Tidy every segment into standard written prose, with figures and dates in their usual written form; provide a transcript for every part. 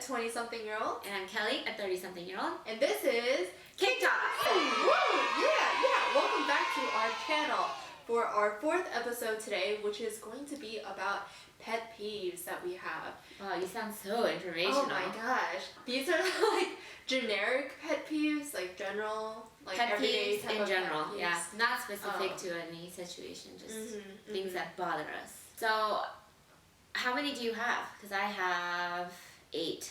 20-something-year-old. And I'm Kelly, a 30-something-year-old. And this is KakeTalks! Woo! Yeah! Welcome back to our channel for our 4th episode today, which is going to be about pet peeves that we have. Wow, you sound so informational. Oh my gosh. These are like generic pet peeves, like general, like pet everyday peeves type in of general, pet peeves. yeah. Not specific to any situation, just things that bother us. So, how many do you have? Because I have 8.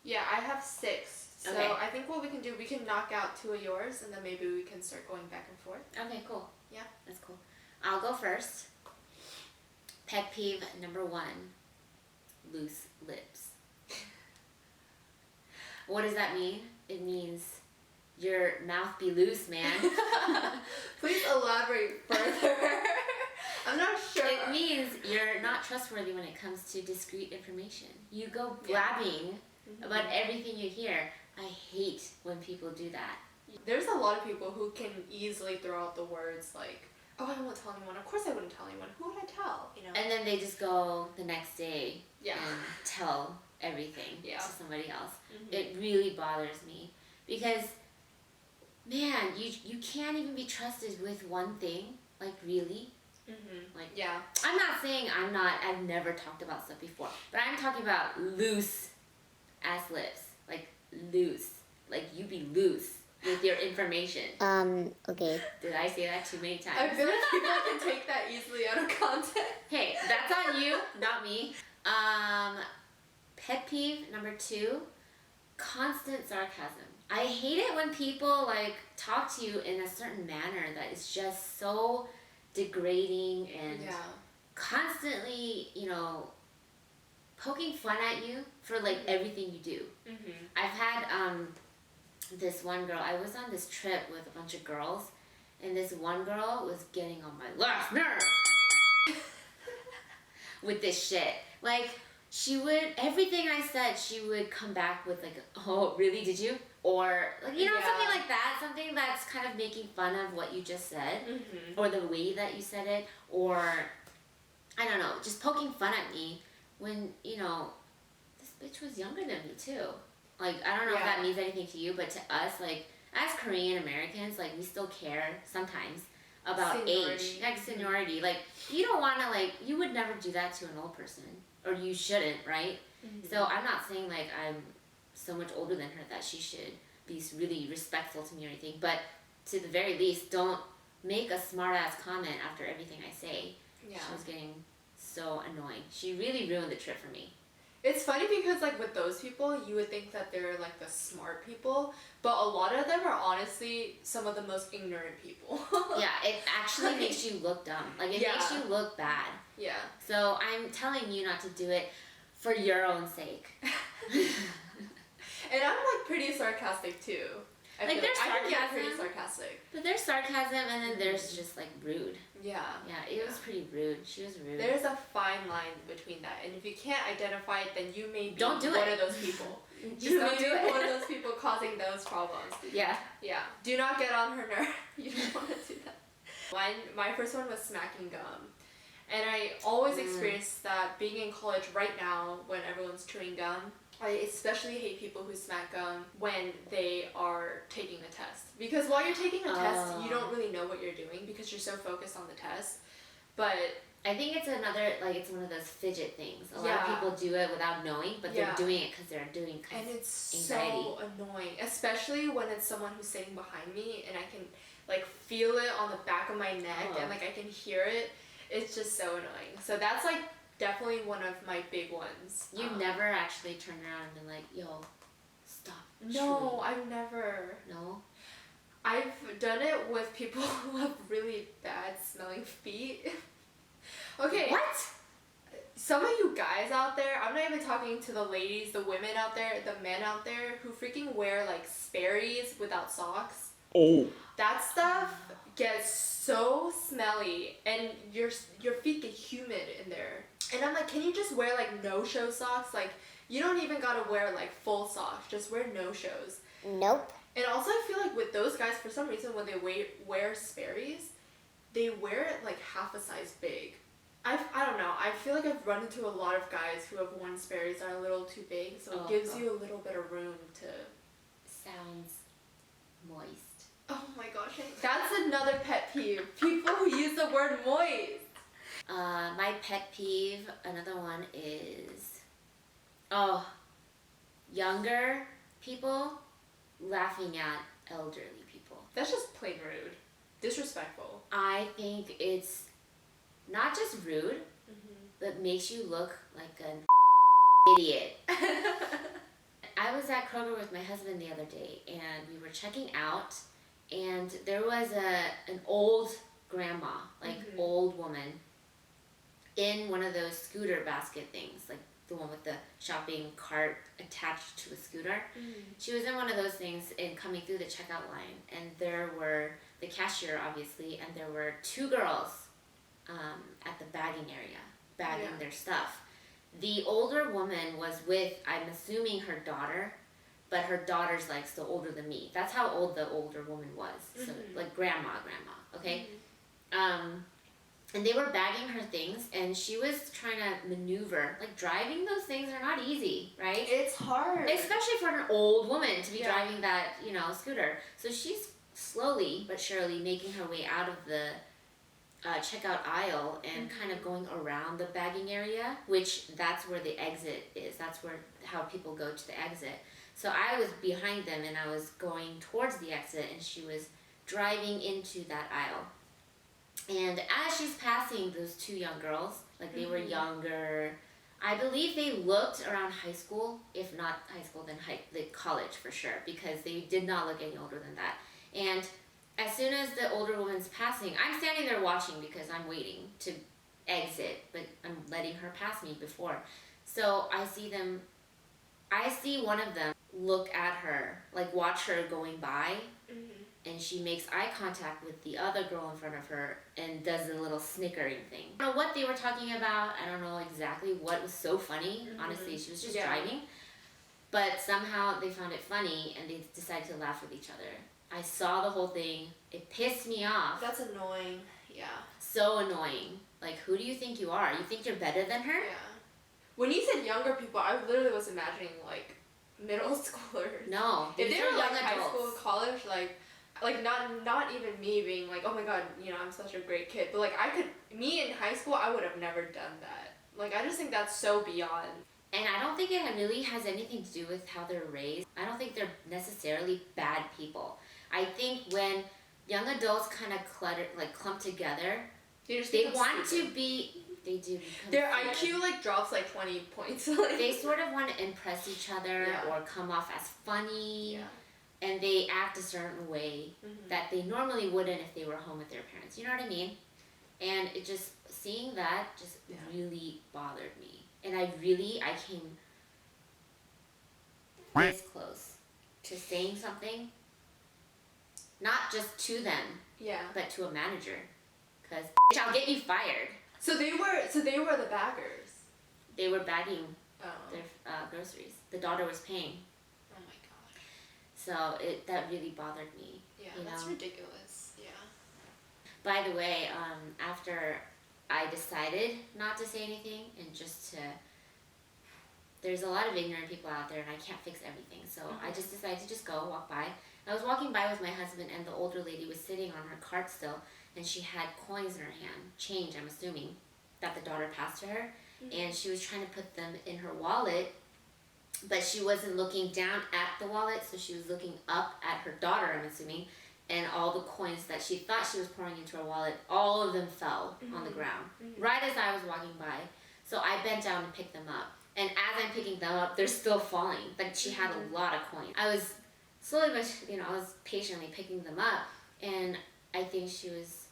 Yeah, I have 6. So Okay. I think what we can do, we can knock out 2 of yours, and then maybe we can start going back and forth. Okay, cool. Yeah. That's cool. I'll go first. Pet peeve number 1, loose lips. What does that mean? It means your mouth be loose, man. Please elaborate further. I'm not sure. It means you're not trustworthy when it comes to discreet information. You go blabbing about everything you hear. I hate when people do that. There's a lot of people who can easily throw out the words like, oh, I won't tell anyone. Of course I wouldn't tell anyone. Who would I tell? You know? And then they just go the next day Yeah. and tell everything Yeah. to somebody else. It really bothers me because, man, you can't even be trusted with one thing. Like, really? Like, yeah. I'm not saying I've never talked about stuff before, but I'm talking about loose ass lips. Like, loose. Like, you be loose with your information. Okay. Did I say that too many times? I feel like people can take that easily out of context. Hey, that's on you, not me. Pet peeve number 2, constant sarcasm. I hate it when people like talk to you in a certain manner that is just so degrading and constantly, poking fun at you for like everything you do. I've had this one girl, I was on this trip with a bunch of girls, and this one girl was getting on my last nerve with this shit. Like, she would, everything I said, she would come back with like, oh, really, did you? Or, like, something like that, something that's kind of making fun of what you just said, or the way that you said it, or, I don't know, just poking fun at me when, this bitch was younger than me too. Like, I don't know if that means anything to you, but to us, like, as Korean Americans, like, we still care sometimes about age, like seniority. Like, you don't want to, like, you would never do that to an old person, or you shouldn't, right? So I'm not saying, like, I'm so much older than her that she should be really respectful to me or anything, but to the very least, don't make a smart-ass comment after everything I say. Yeah. She was getting so annoying. She really ruined the trip for me. It's funny because, like, with those people, you would think that they're, like, the smart people, but a lot of them are honestly some of the most ignorant people. Yeah, it actually makes you look dumb. Like, it makes you look bad. Yeah. So I'm telling you not to do it for your own sake. And I'm, like, pretty sarcastic, too. Like, there's sarcasm. I can get pretty sarcastic. But there's sarcasm, and then there's just, like, rude. Yeah. Yeah, it was pretty rude. She was rude. There's a fine line between that, and if you can't identify it, then you may be one of those people. You may be one of those people causing those problems. Yeah. Yeah. Do not get on her nerve. You don't want to do that. My first one was smacking gum. And I always experience that being in college right now when everyone's chewing gum. I especially hate people who smack gum when they are taking a test. Because while you're taking a test, you don't really know what you're doing because you're so focused on the test. But I think it's another, like, it's one of those fidget things. A lot of people do it without knowing, but they're doing it because they're doing and it's anxiety. So annoying, especially when it's someone who's sitting behind me and I can, like, feel it on the back of my neck and, like, I can hear it. It's just so annoying. So that's, like, definitely one of my big ones. You've never actually turned around and been like, yo, stop. No, I've never. No? I've done it with people who have really bad smelling feet. Okay. What? Some of you guys out there, I'm not even talking to the ladies, the women out there, the men out there who freaking wear, like, Sperry's without socks. Oh. That stuff gets so smelly and your feet get humid in there. And I'm like, can you just wear, like, no-show socks? Like, you don't even gotta wear, like, full socks. Just wear no-shows. Nope. And also I feel like with those guys, for some reason, when they wear Sperry's, they wear it, like, half a size big. I don't know. I feel like I've run into a lot of guys who have worn Sperry's that are a little too big, so it gives you a little bit of room to... Sounds moist. Oh my gosh, that's another pet peeve. People who use the word moist. My pet peeve, another one is, younger people laughing at elderly people. That's just plain rude. Disrespectful. I think it's not just rude, but makes you look like an idiot. I was at Kroger with my husband the other day, and we were checking out, and there was an old grandma, like old woman, in one of those scooter basket things, like the one with the shopping cart attached to a scooter. She was in one of those things and coming through the checkout line, and there were the cashier, obviously, and there were two girls at the bagging area, bagging their stuff. The older woman was with, I'm assuming, her daughter, but her daughter's like still older than me. That's how old the older woman was. So like grandma, okay? And they were bagging her things, and she was trying to maneuver. Like, driving those things are not easy, right? It's hard. Especially for an old woman to be driving that, scooter. So she's slowly but surely making her way out of the checkout aisle and kind of going around the bagging area, which that's where the exit is. That's how people go to the exit. So I was behind them, and I was going towards the exit, and she was driving into that aisle. And as she's passing those two young girls, like they were younger, I believe they looked around high school, if not high school, then college for sure, because they did not look any older than that. And as soon as the older woman's passing, I'm standing there watching because I'm waiting to exit, but I'm letting her pass me before. So I see one of them look at her, like watch her going by, and she makes eye contact with the other girl in front of her and does a little snickering thing. I don't know what they were talking about. I don't know exactly what was so funny. Honestly, she was just driving. But somehow they found it funny, and they decided to laugh with each other. I saw the whole thing. It pissed me off. That's annoying. Yeah. So annoying. Like, who do you think you are? You think you're better than her? Yeah. When you said younger people, I literally was imagining, like, middle schoolers. No. If they were, like, high adults. school, college, like not even me being like, oh my god, I'm such a great kid. But, like, me in high school, I would have never done that. Like, I just think that's so beyond. And I don't think it really has anything to do with how they're raised. I don't think they're necessarily bad people. I think when young adults kind of clump together, they want to be, they do. Their IQ, like, drops, like, 20 points. They sort of want to impress each other or come off as funny. Yeah. And they act a certain way that they normally wouldn't if they were home with their parents. You know what I mean? And it just, seeing that just really bothered me. And I came this close to saying something, not just to them, but to a manager. Because I'll get you fired. So they were the baggers. They were bagging their groceries. The daughter was paying. So that really bothered me. Yeah, that's ridiculous. Yeah. By the way, after I decided not to say anything and just to, there's a lot of ignorant people out there, and I can't fix everything. So I just decided to just go walk by. I was walking by with my husband, and the older lady was sitting on her cart still, and she had coins in her hand, change, I'm assuming, that the daughter passed to her, and she was trying to put them in her wallet. But she wasn't looking down at the wallet, so she was looking up at her daughter, I'm assuming, and all the coins that she thought she was pouring into her wallet, all of them fell on the ground, right as I was walking by. So I bent down and picked them up. And as I'm picking them up, they're still falling. But she had a lot of coins. I was slowly, but I was patiently picking them up, and I think she was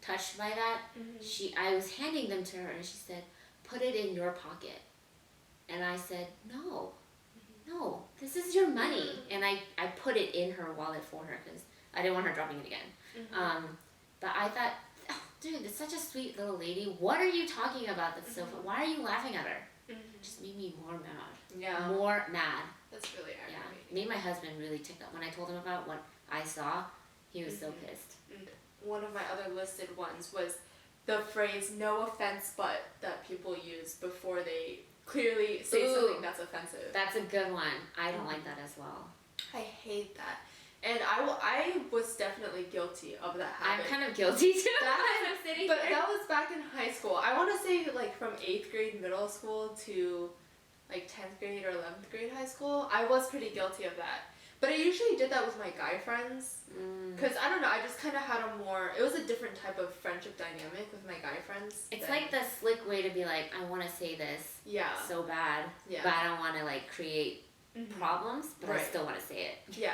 touched by that. I was handing them to her, and she said, "Put it in your pocket." And I said, "No, this is your money." And I put it in her wallet for her because I didn't want her dropping it again. But I thought, oh, dude, it's such a sweet little lady. What are you talking about that's so fun? Why are you laughing at her? It just made me more mad. Yeah. More mad. That's really aggravating. Yeah. Made my husband really ticked up. When I told him about what I saw, he was so pissed. One of my other listed ones was the phrase "no offense, but" that people use before they clearly say Ooh, something that's offensive. That's a good one. I don't like that as well. I hate that. And I was definitely guilty of that habit. I'm kind of guilty too. I'm sitting but here. That was back in high school. I want to say like from 8th grade middle school to like 10th grade or 11th grade high school. I was pretty guilty of that. But I usually did that with my guy friends. Because I don't know, I just kind of had it was a different type of friendship dynamic with my guy friends. It's like the slick way to be like, I want to say this so bad, but I don't want to like create problems, but I still want to say it. Yeah.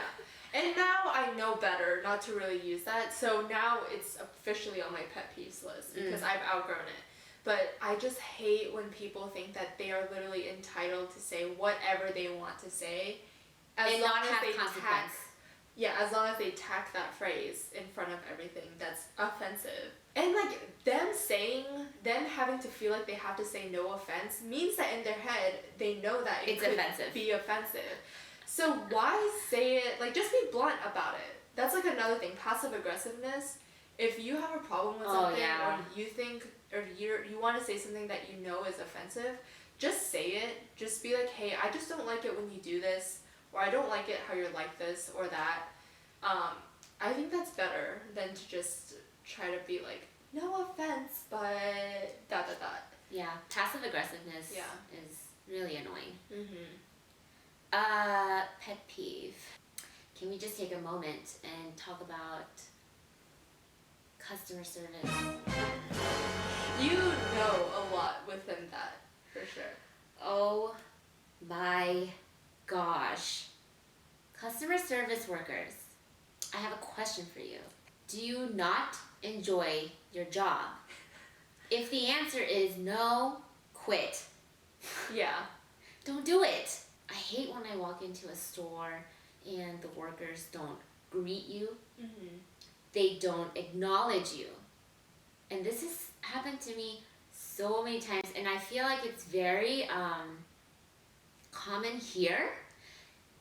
And now I know better not to really use that. So now it's officially on my pet peeves list because I've outgrown it. But I just hate when people think that they are literally entitled to say whatever they want to say. As long as they tack, as long as they tack that phrase in front of everything that's offensive. And like them having to feel like they have to say no offense means that in their head they know that it could be offensive. So why say it, like just be blunt about it. That's like another thing, passive aggressiveness. If you have a problem with something or you think, or you want to say something that you know is offensive, just say it. Just be like, hey, I just don't like it when you do this, or I don't like it how you're like this or that. I think that's better than to just try to be like, no offense, but ... Yeah, passive aggressiveness is really annoying. Pet peeve. Can we just take a moment and talk about customer service? You know a lot within that, for sure. Oh my gosh. Customer service workers, I have a question for you. Do you not enjoy your job? If the answer is no, quit. Yeah. Don't do it. I hate when I walk into a store and the workers don't greet you. They don't acknowledge you. And this has happened to me so many times, and I feel like it's very common here.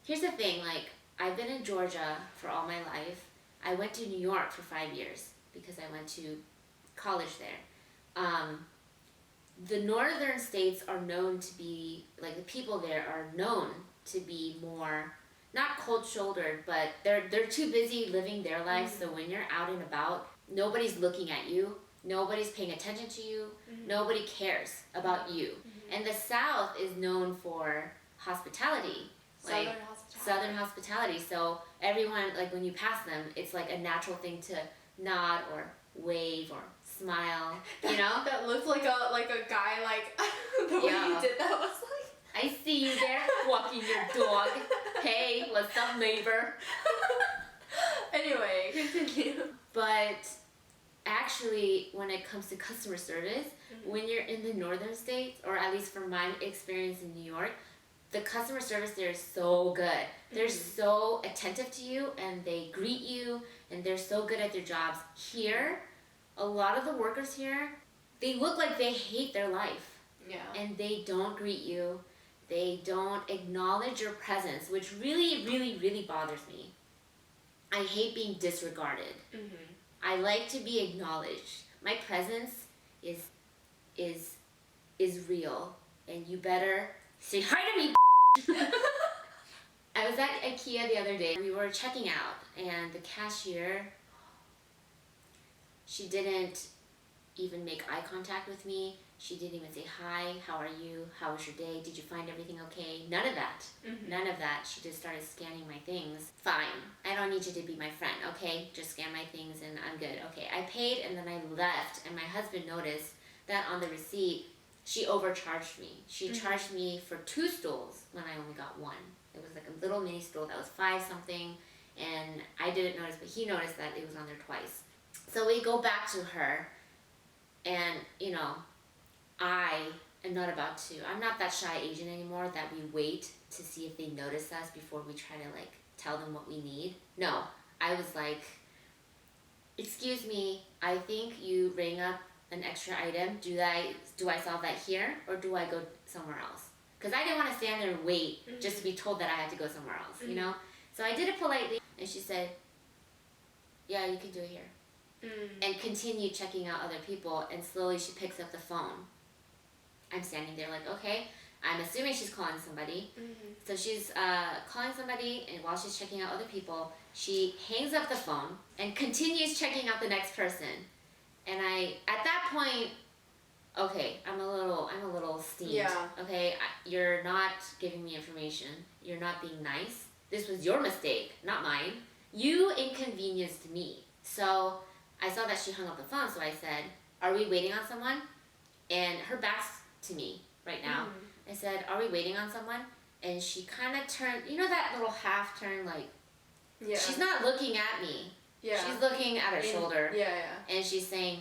Here's the thing, like, I've been in Georgia for all my life. I went to New York for 5 years because I went to college there. The northern states are known to be, like the people there are known to be more, not cold-shouldered, but they're too busy living their lives, so when you're out and about, nobody's looking at you, nobody's paying attention to you, nobody cares about you. And the South is known for hospitality. Like Southern hospitality. So everyone, like when you pass them, it's like a natural thing to nod or wave or smile, you know? That looked like a guy, like the way you did that was like, I see you there walking your dog. Hey, what's up, neighbor? Anyway, continue. But actually, when it comes to customer service, when you're in the northern states, or at least from my experience in New York, the customer service there is so good. They're so attentive to you, and they greet you, and they're so good at their jobs. Here, a lot of the workers here, they look like they hate their life. Yeah. And they don't greet you. They don't acknowledge your presence, which really, really, really bothers me. I hate being disregarded. I like to be acknowledged. My presence is real, and you better say hi to me. I was at IKEA the other day. We were checking out, and the cashier, she didn't even make eye contact with me. She didn't even say hi, how are you, how was your day, did you find everything okay? None of that. None of that. She just started scanning my things. Fine, I don't need you to be my friend, okay? Just scan my things and I'm good. Okay, I paid and then I left, and my husband noticed that on the receipt, she overcharged me. She charged me for 2 stools when I only got 1. It was like a little mini stool that was 5 something, and I didn't notice, but he noticed that it was on there twice. So we go back to her, and you know, I'm not that shy Asian anymore that we wait to see if they notice us before we try to like tell them what we need. No, I was like, excuse me, I think you rang up an extra item. Do I solve that here, or do I go somewhere else? Because I didn't want to stand there and wait just to be told that I had to go somewhere else, you know? So I did it politely, and she said, yeah, you can do it here. and continue checking out other people, and slowly she picks up the phone. I'm standing there like, okay, I'm assuming she's calling somebody. So she's calling somebody, and while she's checking out other people, she hangs up the phone and continues checking out the next person. And at that point, okay, I'm a little steamed. Yeah. Okay, you're not giving me information. You're not being nice. This was your mistake, not mine. You inconvenienced me. So I saw that she hung up the phone, so I said, are we waiting on someone? And her back's to me right now. I said, are we waiting on someone? And she kind of turned, you know that little half turn, like, she's not looking at me. Yeah. She's looking at her shoulder. Yeah. And she's saying,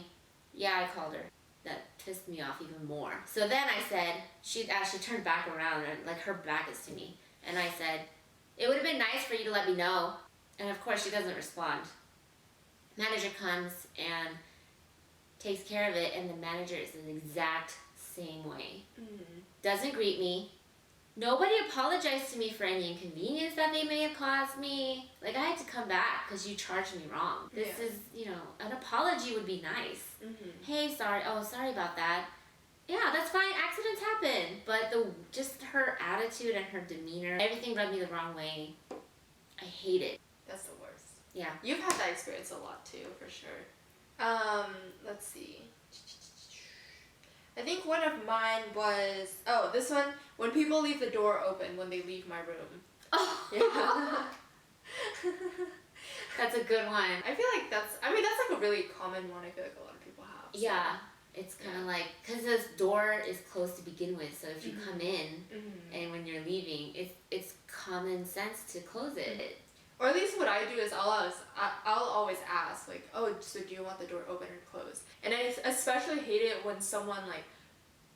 yeah, I called her. That pissed me off even more. So then I said, she actually turned back around, and like her back is to me. And I said, it would have been nice for you to let me know. And of course she doesn't respond. Manager comes and takes care of it, and the manager is the exact same way. Doesn't greet me. Nobody apologized to me for any inconvenience that they may have caused me. Like, I had to come back because you charged me wrong. This is, an apology would be nice. Hey, sorry. Oh, sorry about that. Yeah, that's fine. Accidents happen. But just her attitude and her demeanor, everything rubbed me the wrong way. I hate it. That's the worst. Yeah. You've had that experience a lot too, for sure. Let's see. I think one of mine was, this one, when people leave the door open when they leave my room. Oh. Yeah. That's a good one. I feel like that's like a really common one I feel like a lot of people have. So. Yeah. It's kind of like, because this door is closed to begin with, so if you come in and when you're leaving, it's common sense to close it. Or at least what I do is I'll always ask, like, oh, so do you want the door open or closed? And I especially hate it when someone, like,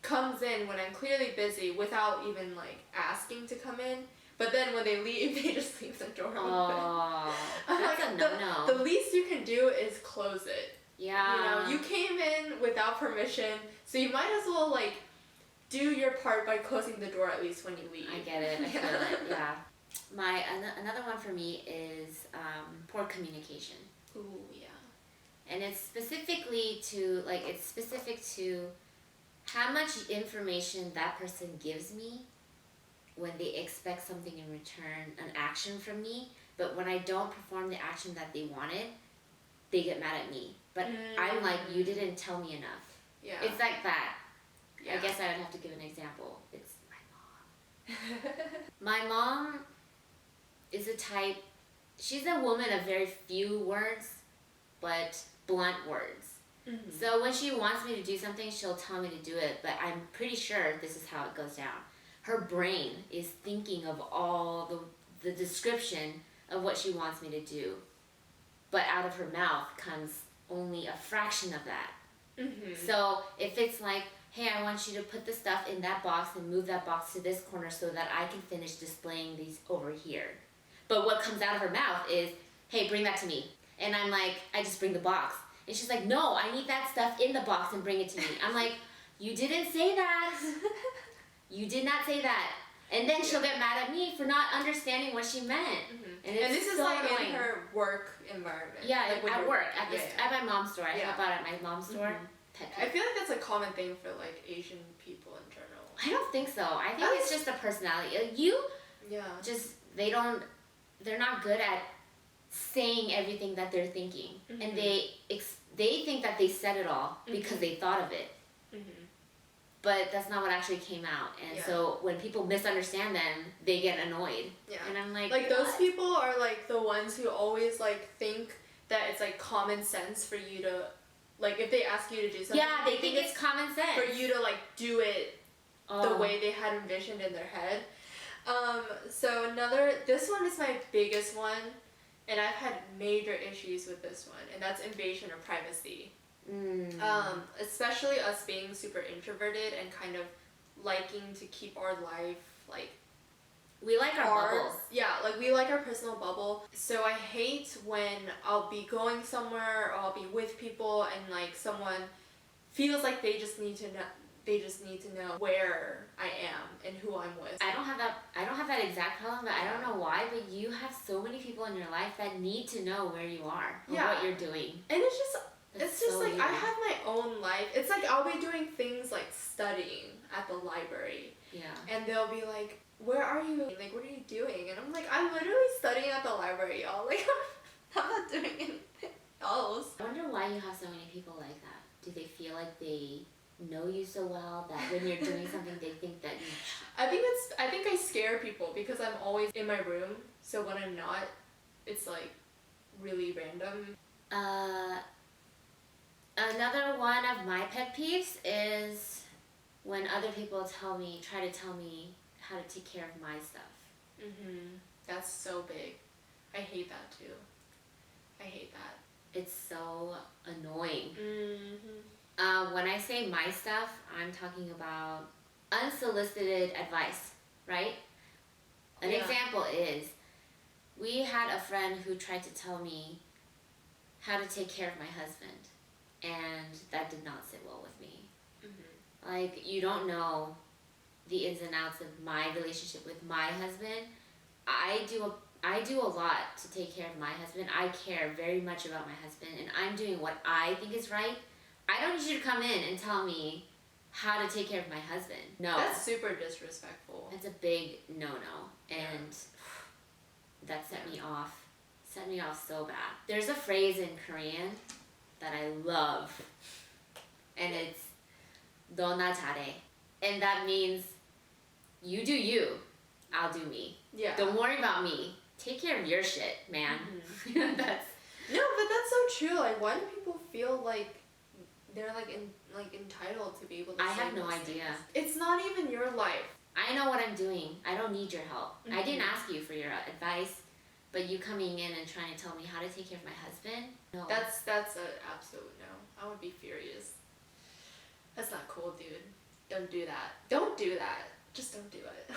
comes in when I'm clearly busy without even, like, asking to come in. But then when they leave, they just leave the door open. Oh, that's like, a no-no. The least you can do is close it. Yeah. You came in without permission, so you might as well, like, do your part by closing the door at least when you leave. I get it. I feel it. Yeah. Another one for me is poor communication. Ooh, yeah. And it's specific to how much information that person gives me when they expect something in return, an action from me, but when I don't perform the action that they wanted, they get mad at me. But I'm like, you didn't tell me enough. Yeah. It's like that. Yeah. I guess I would have to give an example. It's my mom. My mom is a type, she's a woman of very few words, but blunt words. So when she wants me to do something, she'll tell me to do it, but I'm pretty sure this is how it goes down. Her brain is thinking of all the description of what she wants me to do, but out of her mouth comes only a fraction of that. So if it's like, hey, I want you to put the stuff in that box and move that box to this corner so that I can finish displaying these over here. But what comes out of her mouth is, hey, bring that to me. And I'm like, I just bring the box. And she's like, no, I need that stuff in the box and bring it to me. I'm like, you didn't say that. You did not say that. And then she'll get mad at me for not understanding what she meant. And this is so like annoying. In her work environment. Yeah, like at work, at my mom's store. I help out at my mom's store. I feel like that's a common thing for like Asian people in general. I don't think so. I think it's just a personality. They're not good at saying everything that they're thinking. And they think that they said it all because they thought of it. But that's not what actually came out. And so when people misunderstand them, they get annoyed. Yeah. And I'm like, those people are like the ones who always like think that it's like common sense for you to, like, if they ask you to do something. Yeah, they think it's common sense. For you to like do it the way they had envisioned in their head. So this one is my biggest one, and I've had major issues with this one, and that's invasion of privacy. Especially us being super introverted and kind of liking to keep our life like we like our bubbles. Yeah, like we like our personal bubble. So I hate when I'll be going somewhere or I'll be with people and like someone feels like they they just need to know where I am and who I'm with. I don't have that exact problem, but I don't know why, but you have so many people in your life that need to know where you are or what you're doing. And it's just like, I have my own life. It's like I'll be doing things like studying at the library. Yeah. And they'll be like, where are you? Like, what are you doing? And I'm like, I'm literally studying at the library, y'all. Like, I'm not doing anything else. I wonder why you have so many people like that. Do they feel like they know you so well that when you're doing something they think that you... I think I scare people because I'm always in my room. So when I'm not, it's like really random. Another one of my pet peeves is when other people try to tell me how to take care of my stuff. That's so big. I hate that too. I hate that. It's so annoying. When I say my stuff, I'm talking about unsolicited advice, right? An example is, we had a friend who tried to tell me how to take care of my husband, and that did not sit well with me. Like, you don't know the ins and outs of my relationship with my husband. I do a lot to take care of my husband. I care very much about my husband, and I'm doing what I think is right. I don't need you to come in and tell me how to take care of my husband. No. That's super disrespectful. That's a big no-no, and that set me off. Set me off so bad. There's a phrase in Korean that I love, and it's "너나 잘해," and that means you do you, I'll do me. Yeah. Don't worry about me. Take care of your shit, man. No, but that's so true. Like, why do people feel like they're like entitled to be able to? I have no idea. It's not even your life. I know what I'm doing. I don't need your help. I didn't ask you for your advice, but you coming in and trying to tell me how to take care of my husband? No. That's an absolute no. I would be furious. That's not cool, dude. Don't do that. Don't do that. Just don't do it.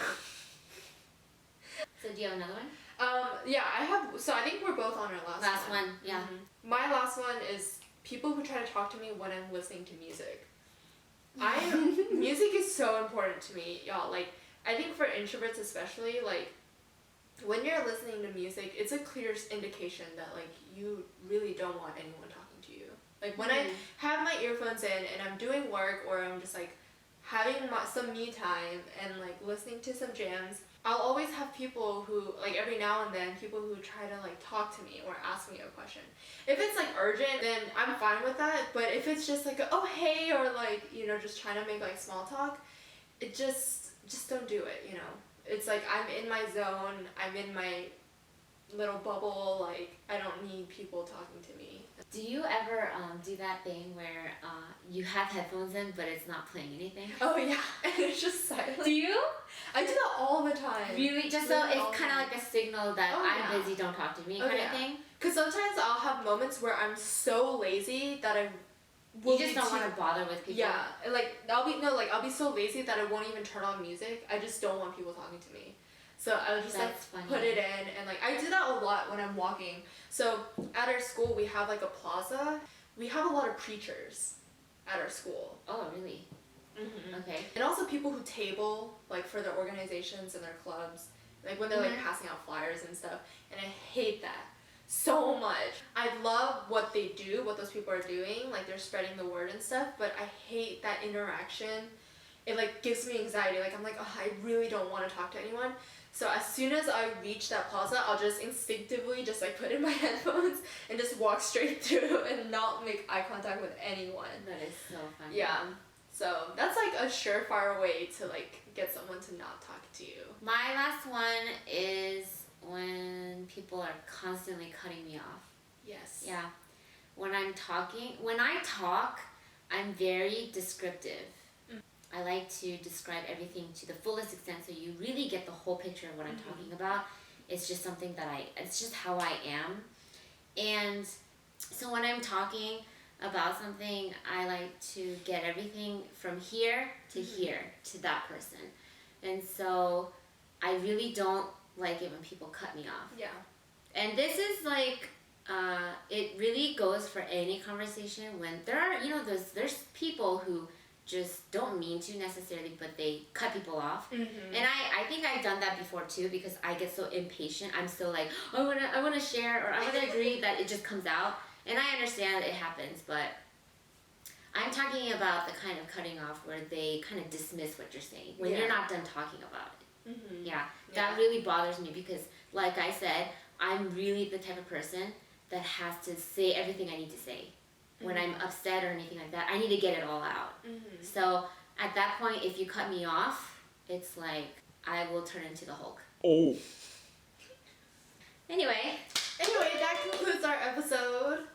So do you have another one? Yeah, I have. So I think we're both on our last one. Yeah. My last one is people who try to talk to me when I'm listening to music. Music is so important to me, y'all. Like, I think for introverts especially, like, when you're listening to music, it's a clear indication that, like, you really don't want anyone talking to you. Like, when I have my earphones in and I'm doing work, or I'm just, like, having some me time and, like, listening to some jams, I'll always have people who, like, every now and then, people who try to, like, talk to me or ask me a question. If it's, like, urgent, then I'm fine with that. But if it's just, like, oh, hey, or, like, you know, just trying to make, like, small talk, it just don't do it, you know? It's, like, I'm in my zone, I'm in my little bubble, like, I don't need people talking to me. Do you ever do that thing where you have headphones in but it's not playing anything? Oh yeah, and it's just silent. Do you? I do that all the time. Really? Just so it's kind of like a signal that I'm busy, don't talk to me kind of thing? Because sometimes I'll have moments where I'm so lazy that you just don't want to bother with people. Yeah, like I'll be so lazy that I won't even turn on music. I just don't want people talking to me. So I'll just put it in, and like I do that a lot when I'm walking. So at our school we have like a plaza. We have a lot of preachers at our school. Oh, really? Okay. And also people who table like for their organizations and their clubs, like when they're like passing out flyers and stuff. And I hate that so much. I love what they do, what those people are doing, like they're spreading the word and stuff, but I hate that interaction. It like gives me anxiety. Like I'm like, oh, I really don't want to talk to anyone. So as soon as I reach that plaza, I'll just instinctively just like put in my headphones and just walk straight through and not make eye contact with anyone. That is so funny. Yeah. So that's like a surefire way to like get someone to not talk to you. My last one is when people are constantly cutting me off. Yes. Yeah. When I talk, I'm very descriptive. I like to describe everything to the fullest extent so you really get the whole picture of what I'm talking about. It's just something that it's just how I am. And so when I'm talking about something, I like to get everything from here to here to that person. And so I really don't like it when people cut me off. Yeah. And this is like, it really goes for any conversation when there are, there's people who just don't mean to necessarily, but they cut people off. Mm-hmm. And I think I've done that before too, because I get so impatient. I'm still like, I wanna share, or I wanna agree, that it just comes out. And I understand it happens, but I'm talking about the kind of cutting off where they kind of dismiss what you're saying when you're not done talking about it. Mm-hmm. Yeah, that really bothers me, because like I said, I'm really the type of person that has to say everything I need to say. When I'm upset or anything like that, I need to get it all out. Mm-hmm. So at that point, if you cut me off, it's like I will turn into the Hulk. Oh. Anyway, that concludes our episode.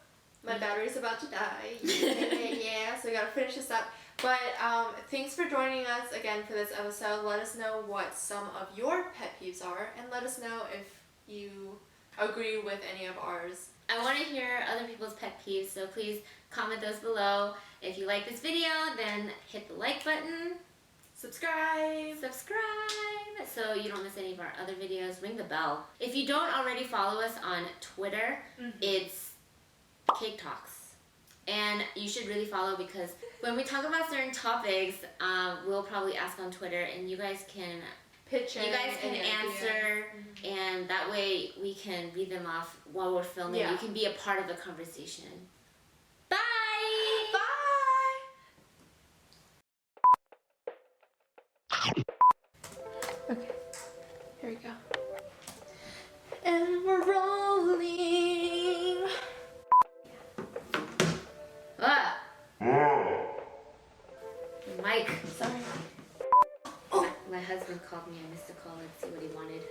My battery's about to die. Yeah, so we gotta finish this up. But thanks for joining us again for this episode. Let us know what some of your pet peeves are, and let us know if you agree with any of ours. I want to hear other people's pet peeves, so please comment those below. If you like this video, then hit the like button. Subscribe So you don't miss any of our other videos. Ring the bell. If you don't already follow us on Twitter, it's KakeTalks. And you should really follow, because when we talk about certain topics, we'll probably ask on Twitter, and you guys can answer, and that way we can read them off while we're filming. You can be a part of the conversation. Bye! Okay, here we go. And we're rolling. Ah! Mike. Sorry. My husband called me. I missed a call. Let's see what he wanted.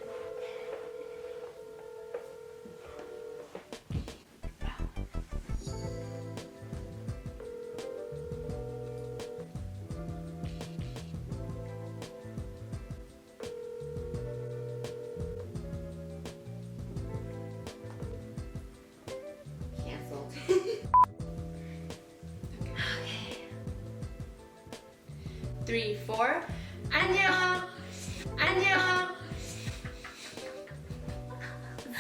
Canceled. Okay. 3, 4. 안녕. 안녕.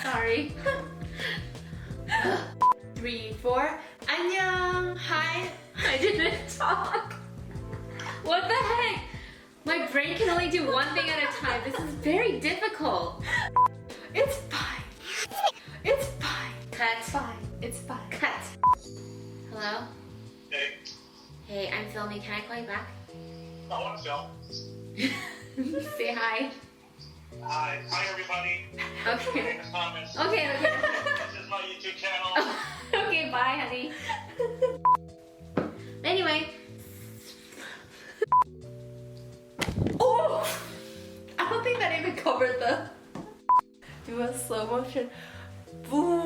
Sorry. 3, 4. 안녕. Hi. I didn't talk. What the heck? My brain can only do one thing at a time. This is very difficult. It's fine. It's fine. Cut. Fine. It's fine. Cut. Hello? Hey. Hey, I'm filming. Can I call you back? I want to film. Say hi. Hi. Hi, everybody. Okay. In the comments. Okay. This is my YouTube channel. Okay, bye, honey. Anyway. Oh! I don't think that even covered the... Do a slow motion. Boom.